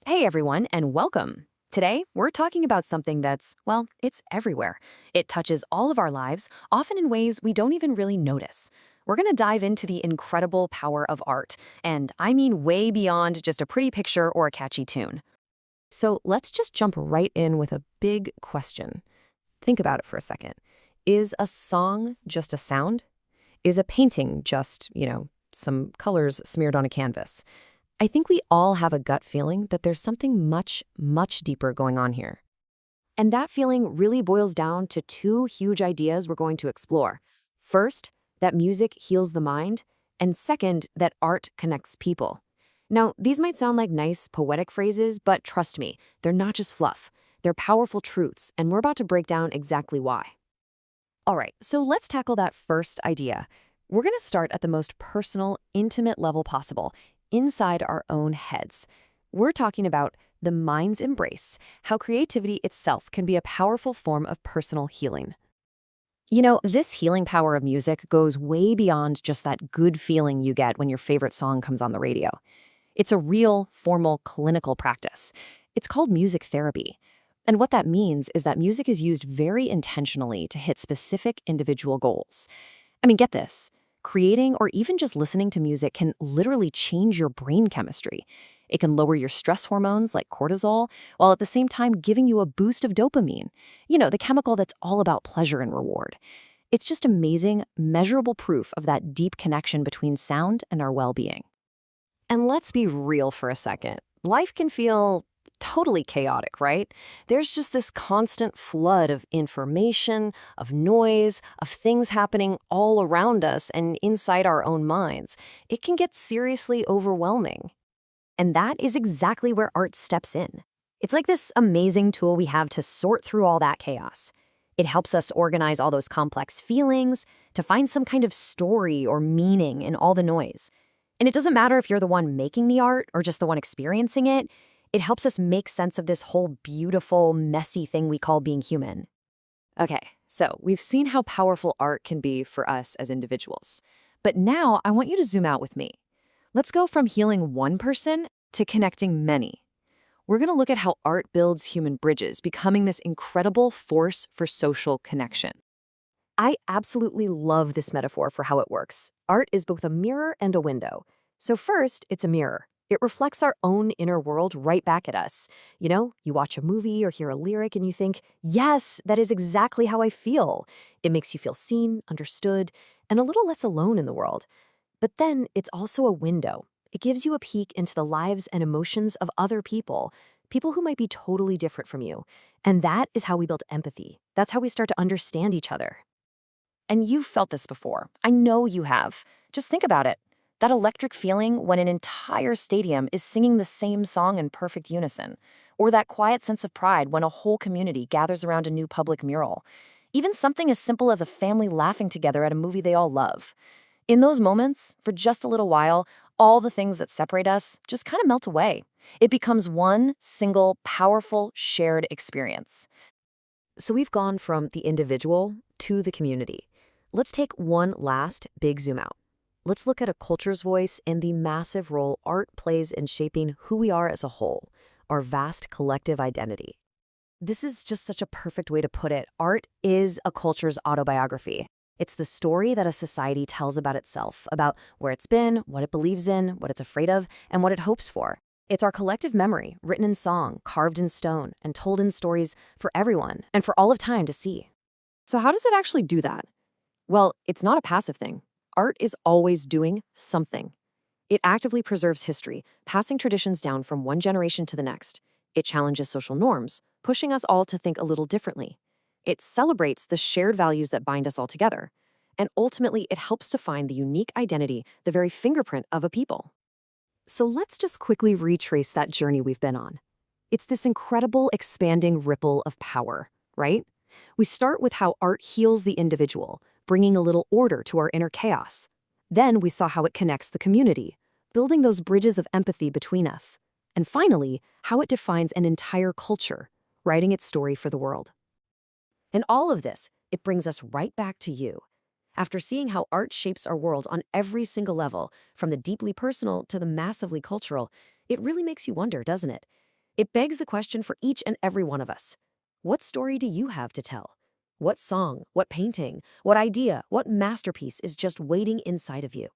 Hey everyone, and welcome. Today, we're talking about something that's, well, it's everywhere. It touches all of our lives, often in ways we don't even really notice. We're going to dive into the incredible power of art, and I mean way beyond just a pretty picture or a catchy tune. So let's just jump right in with a big question. Think about it for a second. Is a song just a sound? Is a painting just, some colors smeared on a canvas? I think we all have a gut feeling that there's something much, much deeper going on here. And that feeling really boils down to two huge ideas we're going to explore. First, that music heals the mind, and second, that art connects people. Now, these might sound like nice, poetic phrases, but trust me, they're not just fluff. They're powerful truths, and we're about to break down exactly why. All right, so let's tackle that first idea. We're going to start at the most personal, intimate level possible, inside our own heads. We're talking about the mind's embrace, how creativity itself can be a powerful form of personal healing. This healing power of music goes way beyond just that good feeling you get when your favorite song comes on the radio. It's a real, formal, clinical practice. It's called music therapy. And what that means is that music is used very intentionally to hit specific individual goals. I mean, get this. Creating or even just listening to music can literally change your brain chemistry. It can lower your stress hormones like cortisol, while at the same time giving you a boost of dopamine, the chemical that's all about pleasure and reward. It's just amazing, measurable proof of that deep connection between sound and our well-being. And let's be real for a second. Life can feel totally chaotic, right? There's just this constant flood of information, of noise, of things happening all around us and inside our own minds. It can get seriously overwhelming. And that is exactly where art steps in. It's like this amazing tool we have to sort through all that chaos. It helps us organize all those complex feelings, to find some kind of story or meaning in all the noise. And it doesn't matter if you're the one making the art or just the one experiencing it. It helps us make sense of this whole beautiful, messy thing we call being human. Okay, so we've seen how powerful art can be for us as individuals. But now I want you to zoom out with me. Let's go from healing one person to connecting many. We're going to look at how art builds human bridges, becoming this incredible force for social connection. I absolutely love this metaphor for how it works. Art is both a mirror and a window. So first, it's a mirror. It reflects our own inner world right back at us. You watch a movie or hear a lyric and you think, yes, that is exactly how I feel. It makes you feel seen, understood, and a little less alone in the world. But then it's also a window. It gives you a peek into the lives and emotions of other people, people who might be totally different from you. And that is how we build empathy. That's how we start to understand each other. And you've felt this before. I know you have. Just think about it. That electric feeling when an entire stadium is singing the same song in perfect unison. Or that quiet sense of pride when a whole community gathers around a new public mural. Even something as simple as a family laughing together at a movie they all love. In those moments, for just a little while, all the things that separate us just kind of melt away. It becomes one single, powerful, shared experience. So we've gone from the individual to the community. Let's take one last big zoom out. Let's look at a culture's voice and the massive role art plays in shaping who we are as a whole, our vast collective identity. This is just such a perfect way to put it. Art is a culture's autobiography. It's the story that a society tells about itself, about where it's been, what it believes in, what it's afraid of, and what it hopes for. It's our collective memory, written in song, carved in stone, and told in stories for everyone and for all of time to see. So how does it actually do that? Well, it's not a passive thing. Art is always doing something. It actively preserves history, passing traditions down from one generation to the next. It challenges social norms, pushing us all to think a little differently. It celebrates the shared values that bind us all together. And ultimately, it helps to find the unique identity, the very fingerprint of a people. So let's just quickly retrace that journey we've been on. It's this incredible expanding ripple of power, right? We start with how art heals the individual, bringing a little order to our inner chaos. Then we saw how it connects the community, building those bridges of empathy between us. And finally, how it defines an entire culture, writing its story for the world. And all of this, it brings us right back to you. After seeing how art shapes our world on every single level, from the deeply personal to the massively cultural, it really makes you wonder, doesn't it? It begs the question for each and every one of us. What story do you have to tell? What song, what painting, what idea, what masterpiece is just waiting inside of you?